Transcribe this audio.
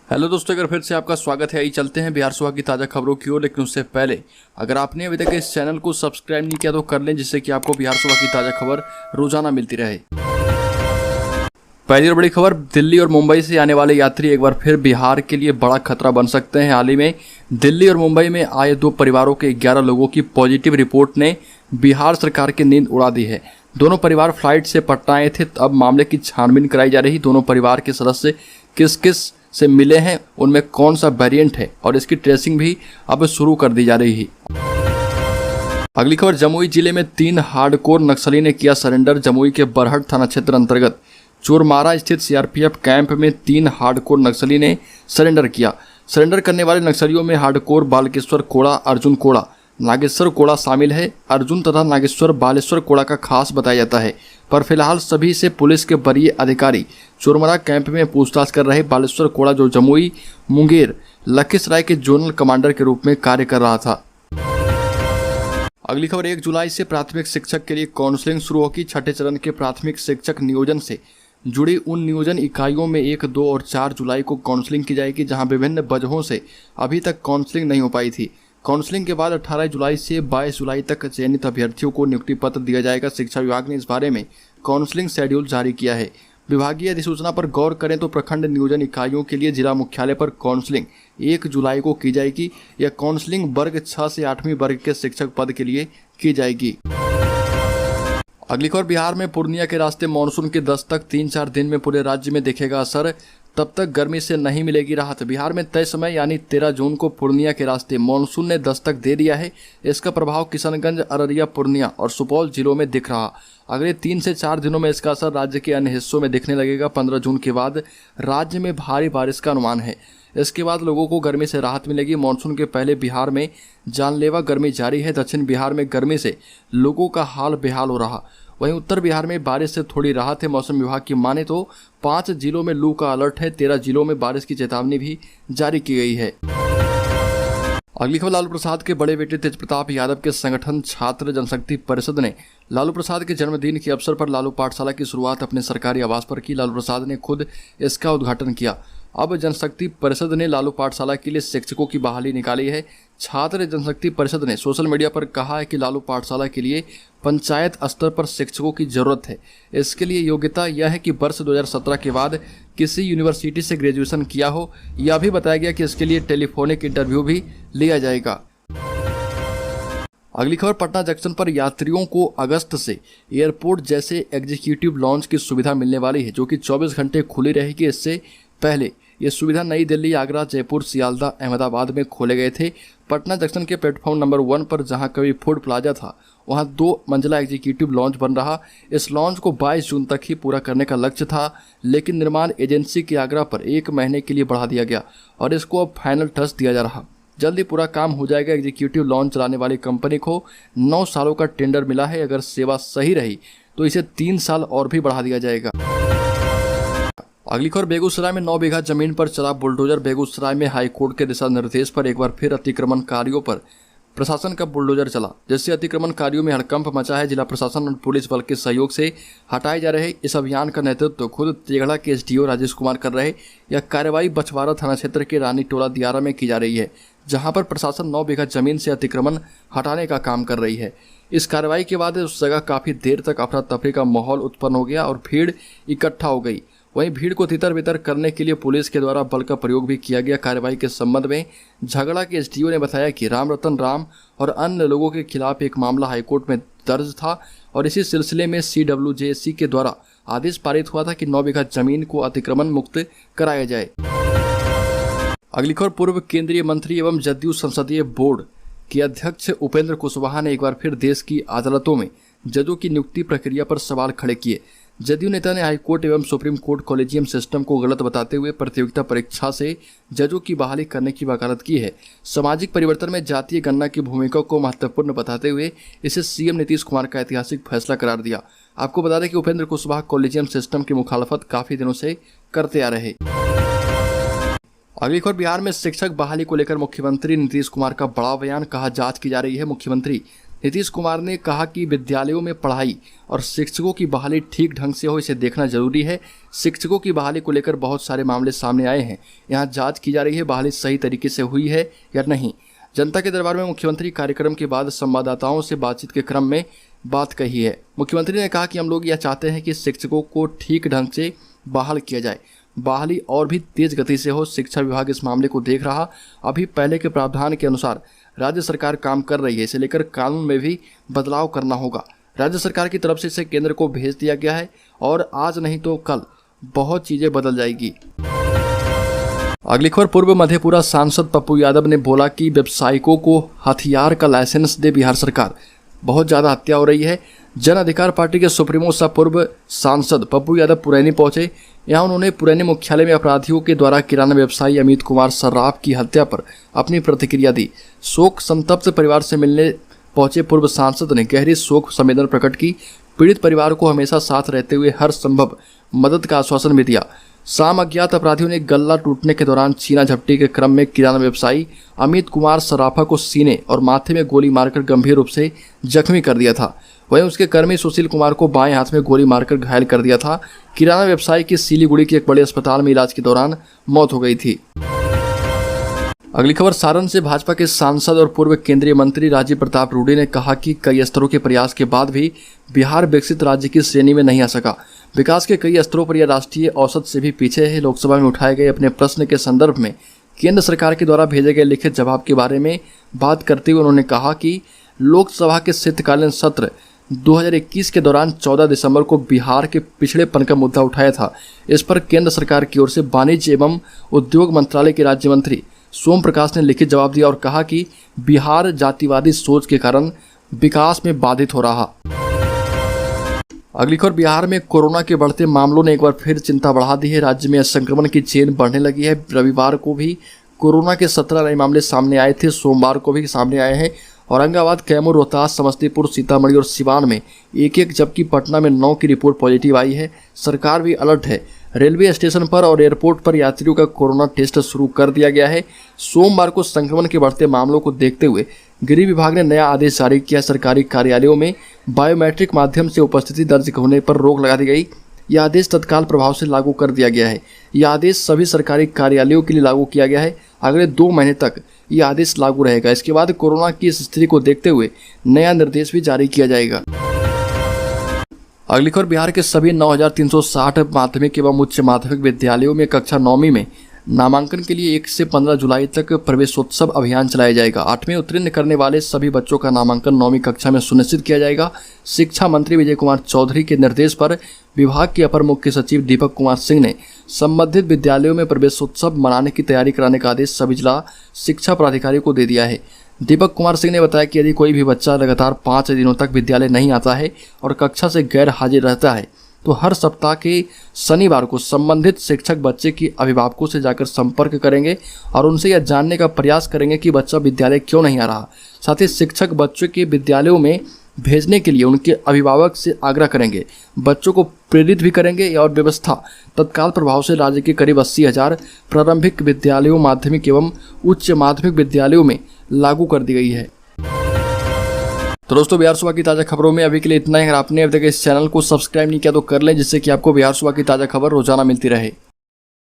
Hello दोस्तों, अगर फिर से आपका स्वागत है। आइए चलते हैं बिहार सुबह की ताज़ा खबरों की ओर। लेकिन उससे पहले अगर आपने अभी तक इस चैनल को सब्सक्राइब नहीं किया तो कर लें, जिससे कि आपको बिहार सुबह की ताज़ा खबर रोजाना मिलती रहे। पहली और बड़ी खबर, दिल्ली और मुंबई से आने वाले यात्री एक बार फिर बिहार के लिए बड़ा खतरा बन सकते हैं। हाल ही में दिल्ली और मुंबई में आए दो परिवारों के 11 लोगों की पॉजिटिव रिपोर्ट ने बिहार सरकार की नींद उड़ा दी है। दोनों परिवार फ्लाइट से पटना आए थे। अब मामले की छानबीन कराई जा रही। दोनों परिवार के सदस्य किस किस से मिले हैं, उनमें कौन सा वेरिएंट है, और इसकी ट्रेसिंग भी अब शुरू कर दी जा रही है। अगली खबर, जमुई जिले में 3 हार्डकोर नक्सली ने किया सरेंडर। जमुई के बरहट थाना क्षेत्र अंतर्गत चोरमारा स्थित सीआरपीएफ कैंप में 3 हार्डकोर नक्सली ने सरेंडर किया। सरेंडर करने वाले नक्सलियों में हार्डकोर बालकेश्वर कोड़ा, अर्जुन कोड़ा, नागेश्वर कोड़ा शामिल है। अर्जुन तथा नागेश्वर बालेश्वर कोड़ा का खास बताया जाता है, पर फिलहाल सभी से पुलिस के वरीय अधिकारी चोरमारा कैंप में पूछताछ कर रहे। बालेश्वर कोड़ा जो जमुई, मुंगेर, लखीसराय के जोनल कमांडर के रूप में कार्य कर रहा था। अगली खबर, 1 जुलाई से प्राथमिक शिक्षक के लिए काउंसलिंग शुरू होगी। छठे चरण के प्राथमिक शिक्षक नियोजन से जुड़ी उन नियोजन इकाइयों में 1, 2 और 4 जुलाई को काउंसलिंग की जाएगी, जहां विभिन्न वजहों से अभी तक काउंसलिंग नहीं हो पाई थी। काउंसलिंग के बाद 18 जुलाई से 22 जुलाई तक चयनित अभ्यर्थियों को नियुक्ति पत्र दिया जाएगा। शिक्षा विभाग ने इस बारे में काउंसलिंग शेड्यूल जारी किया है। विभागीय अधिसूचना पर गौर करें तो प्रखंड नियोजन इकाइयों के लिए जिला मुख्यालय पर काउंसलिंग 1 जुलाई को की जाएगी। यह काउंसलिंग वर्ग 6 से 8वीं वर्ग के शिक्षक पद के लिए की जाएगी। अगली खबर, बिहार में पूर्णिया के रास्ते मानसून की दस्तक। 3-4 दिन में पूरे राज्य में दिखेगा असर। तब तक गर्मी से नहीं मिलेगी राहत। बिहार में तय समय यानी 13 जून को पूर्णिया के रास्ते मानसून ने दस्तक दे दिया है। इसका प्रभाव किशनगंज, अररिया, पूर्णिया और सुपौल जिलों में दिख रहा। अगले 3 से 4 दिनों में इसका असर राज्य के अन्य हिस्सों में दिखने लगेगा। 15 जून के बाद राज्य में भारी बारिश का अनुमान है। इसके बाद लोगों को गर्मी से राहत मिलेगी। मानसून के पहले बिहार में जानलेवा गर्मी जारी है। दक्षिण बिहार में गर्मी से लोगों का हाल बेहाल हो रहा। वहीं उत्तर बिहार में बारिश से थोड़ी राहत है। मौसम विभाग की माने तो 5 जिलों में लू का अलर्ट है। 13 जिलों में बारिश की चेतावनी भी जारी की गई है। अगली खबर, लालू प्रसाद के बड़े बेटे तेजप्रताप यादव के संगठन छात्र जनशक्ति परिषद ने लालू प्रसाद के जन्मदिन के अवसर पर लालू पाठशाला की शुरुआत अपने सरकारी आवास पर की। लालू प्रसाद ने खुद इसका उद्घाटन किया। अब जनशक्ति परिषद ने लालू पाठशाला के लिए शिक्षकों की बहाली निकाली है। छात्र जनशक्ति परिषद ने सोशल मीडिया पर कहा है कि लालू पाठशाला के लिए पंचायत स्तर पर शिक्षकों की जरूरत है। इसके लिए योग्यता यह है कि वर्ष 2017 के बाद किसी यूनिवर्सिटी से ग्रेजुएशन किया हो। यह भी बताया गया कि इसके लिए टेलीफोनिक इंटरव्यू भी लिया जाएगा। अगली खबर, पटना जंक्शन पर यात्रियों को अगस्त से एयरपोर्ट जैसे एग्जीक्यूटिव लॉन्च की सुविधा मिलने वाली है, जो कि 24 घंटे खुली रहेगी। इससे पहले ये सुविधा नई दिल्ली, आगरा, जयपुर, सियालदा, अहमदाबाद में खोले गए थे। पटना जंक्शन के प्लेटफॉर्म नंबर 1 पर जहां कभी फूड प्लाजा था, वहां 2 मंजिला एग्जीक्यूटिव लॉन्च बन रहा। इस लॉन्च को 22 जून तक ही पूरा करने का लक्ष्य था, लेकिन निर्माण एजेंसी के आग्रह पर 1 महीने के लिए बढ़ा दिया गया और इसको अब फाइनल टच दिया जा रहा। जल्दी पूरा काम हो जाएगा। एग्जीक्यूटिव लॉन्च चलाने वाली कंपनी को 9 सालों का टेंडर मिला है। अगर सेवा सही रही तो इसे 3 साल और भी बढ़ा दिया जाएगा। अगली खबर, बेगूसराय में 9 बीघा जमीन पर चला बुलडोजर। बेगूसराय में हाईकोर्ट के दिशा निर्देश पर एक बार फिर अतिक्रमणकारियों पर प्रशासन का बुलडोजर चला, जिससे अतिक्रमणकारियों में हड़कंप मचा है। जिला प्रशासन और पुलिस बल के सहयोग से हटाए जा रहे इस अभियान का नेतृत्व खुद तेघड़ा के एसडीओ राजेश कुमार कर रहे। यह कार्रवाई बछवाड़ा थाना क्षेत्र के रानी टोला दियारा में की जा रही है, जहां पर प्रशासन 9 बीघा जमीन से अतिक्रमण हटाने का काम कर रही है। इस कार्रवाई के बाद उस जगह काफी देर तक अफरा तफरी का माहौल उत्पन्न हो गया और भीड़ इकट्ठा हो गई। वहीं भीड़ को तितर बितर करने के लिए पुलिस के द्वारा बल का प्रयोग भी किया गया। कार्रवाई के संबंध में झगड़ा के एसडीओ ने बताया कि राम रतन राम और अन्य लोगों के खिलाफ एक मामला हाईकोर्ट में दर्ज था और इसी सिलसिले में CWJC के द्वारा आदेश पारित हुआ था कि 9 बीघा जमीन को अतिक्रमण मुक्त कराया जाए। अगली खबर, पूर्व केंद्रीय मंत्री एवं जदयू संसदीय बोर्ड के अध्यक्ष उपेंद्र कुशवाहा ने एक बार फिर देश की अदालतों में जजों की नियुक्ति प्रक्रिया पर सवाल खड़े किए। जदयू नेता ने हाईकोर्ट एवं सुप्रीम कोर्ट कॉलेजियम सिस्टम को गलत बताते हुए प्रतियोगिता परीक्षा से जजों की बहाली करने की वकालत की है। सामाजिक परिवर्तन में जातीय गणना की भूमिका को महत्वपूर्ण बताते हुए इसे सीएम नीतीश कुमार का ऐतिहासिक फैसला करार दिया। आपको बता दें कि उपेंद्र कुशवाहा कॉलेजियम सिस्टम की मुखालफत काफी दिनों से करते आ रहे। अगली खबर, बिहार में शिक्षक बहाली को लेकर मुख्यमंत्री नीतीश कुमार का बड़ा बयान। कहा, जांच की जा रही है। मुख्यमंत्री नीतीश कुमार ने कहा कि विद्यालयों में पढ़ाई और शिक्षकों की बहाली ठीक ढंग से हो, इसे देखना जरूरी है। शिक्षकों की बहाली को लेकर बहुत सारे मामले सामने आए हैं, यहाँ जांच की जा रही है बहाली सही तरीके से हुई है या नहीं। जनता के दरबार में मुख्यमंत्री कार्यक्रम के बाद संवाददाताओं से बातचीत के क्रम में बात कही है। मुख्यमंत्री ने कहा कि हम लोग यह चाहते हैं कि शिक्षकों को ठीक ढंग से बहाल किया जाए, बहाली और भी तेज गति से हो। शिक्षा विभाग इस मामले को देख रहा, अभी पहले के प्रावधान के अनुसार राज्य सरकार काम कर रही है। इसे लेकर कानून में भी बदलाव करना होगा। राज्य सरकार की तरफ से इसे केंद्र को भेज दिया गया है और आज नहीं तो कल बहुत चीजें बदल जाएगी। अगली खबर, पूर्व मधेपुरा सांसद पप्पू यादव ने बोला कि व्यवसायिकों को हथियार का लाइसेंस दे बिहार सरकार। बहुत ज़्यादा हत्या हो रही है। जन अधिकार पार्टी के सुप्रीमो सह पूर्व सांसद पप्पू यादव पुरैनी पहुंचे। यहाँ उन्होंने पुरैनी मुख्यालय में अपराधियों के द्वारा किराना व्यवसायी अमित कुमार सर्राफ की हत्या पर अपनी प्रतिक्रिया दी। शोक संतप्त परिवार से मिलने पहुंचे पूर्व सांसद ने गहरी शोक संवेदना प्रकट की। पीड़ित परिवार को हमेशा साथ रहते हुए हर संभव मदद का आश्वासन भी दिया। शाम अज्ञात अपराधियों ने गल्ला टूटने के दौरान छीना झपटी के क्रम में किराना व्यवसायी अमित कुमार सराफा को सीने और माथे में गोली मारकर गंभीर रूप से जख्मी कर दिया था। वहीं उसके कर्मी सुशील कुमार को बाएं हाथ में गोली मारकर घायल कर दिया था। किराना व्यवसायी की सिलीगुड़ी के एक बड़े अस्पताल में इलाज के दौरान मौत हो गई थी। अगली खबर, सारण से भाजपा के सांसद और पूर्व केंद्रीय मंत्री राजीव प्रताप रूडी ने कहा कि कई स्तरों के प्रयास के बाद भी बिहार विकसित राज्य की श्रेणी में नहीं आ सका। विकास के कई स्तरों पर यह राष्ट्रीय औसत से भी पीछे है। लोकसभा में उठाए गए अपने प्रश्न के संदर्भ में केंद्र सरकार के द्वारा भेजे गए लिखित जवाब के बारे में बात करते हुए उन्होंने कहा कि लोकसभा के शीतकालीन सत्र 2021 के दौरान 14 दिसंबर को बिहार के पिछड़ेपन का मुद्दा उठाया था। इस पर केंद्र सरकार की ओर से वाणिज्य एवं उद्योग मंत्रालय के राज्य मंत्री सोम प्रकाश ने लिखित जवाब दिया और कहा कि बिहार जातिवादी सोच के कारण विकास में बाधित हो रहा। अगली खबर, बिहार में कोरोना के बढ़ते मामलों ने एक बार फिर चिंता बढ़ा दी है। राज्य में संक्रमण की चेन बढ़ने लगी है। रविवार को भी कोरोना के 17 नए मामले सामने आए थे, सोमवार को भी सामने आए हैं। औरंगाबाद, कैमूर, रोहतास, समस्तीपुर, सीतामढ़ी और सिवान में एक, जबकि पटना में 9 की रिपोर्ट पॉजिटिव आई है। सरकार भी अलर्ट है। रेलवे स्टेशन पर और एयरपोर्ट पर यात्रियों का कोरोना टेस्ट शुरू कर दिया गया है। सोमवार को संक्रमण के बढ़ते मामलों को देखते हुए गृह विभाग ने नया आदेश जारी किया। सरकारी कार्यालयों में बायोमेट्रिक माध्यम से उपस्थिति दर्ज होने पर रोक लगा दी गई। यह आदेश तत्काल प्रभाव से लागू कर दिया गया है। यह आदेश सभी सरकारी कार्यालयों के लिए लागू किया गया है। अगले 2 महीने तक यह आदेश लागू रहेगा। इसके बाद कोरोना की इस स्थिति को देखते हुए नया निर्देश भी जारी किया जाएगा। अगली खबर, बिहार के सभी 9360 माध्यमिक एवं उच्च माध्यमिक विद्यालयों में कक्षा 9वीं में नामांकन के लिए 1 से 15 जुलाई तक प्रवेशोत्सव अभियान चलाया जाएगा। 8वीं उत्तीर्ण करने वाले सभी बच्चों का नामांकन 9वीं कक्षा में सुनिश्चित किया जाएगा। शिक्षा मंत्री विजय कुमार चौधरी के निर्देश पर विभाग के अपर मुख्य सचिव दीपक कुमार सिंह ने संबंधित विद्यालयों में प्रवेशोत्सव मनाने की तैयारी कराने का आदेश सभी जिला शिक्षा प्राधिकारी को दे दिया है। दीपक कुमार सिंह ने बताया कि यदि कोई भी बच्चा लगातार 5 दिनों तक विद्यालय नहीं आता है और कक्षा से गैर हाजिर रहता है तो हर सप्ताह के शनिवार को संबंधित शिक्षक बच्चे की अभिभावकों से जाकर संपर्क करेंगे और उनसे यह जानने का प्रयास करेंगे कि बच्चा विद्यालय क्यों नहीं आ रहा। साथ ही शिक्षक बच्चों के विद्यालयों में भेजने के लिए उनके अभिभावक से आग्रह करेंगे, बच्चों को प्रेरित भी करेंगे। और व्यवस्था तत्काल प्रभाव से राज्य के करीब 80,000 प्रारंभिक विद्यालयों, माध्यमिक एवं उच्च माध्यमिक विद्यालयों में लागू कर दी गई है। तो दोस्तों, बिहार सुबह की ताज़ा खबरों में अभी के लिए इतना ही। अगर आपने अब तक इस चैनल को सब्सक्राइब नहीं किया तो कर लें, जिससे कि आपको बिहार सुबह की ताज़ा खबर रोजाना मिलती रहे।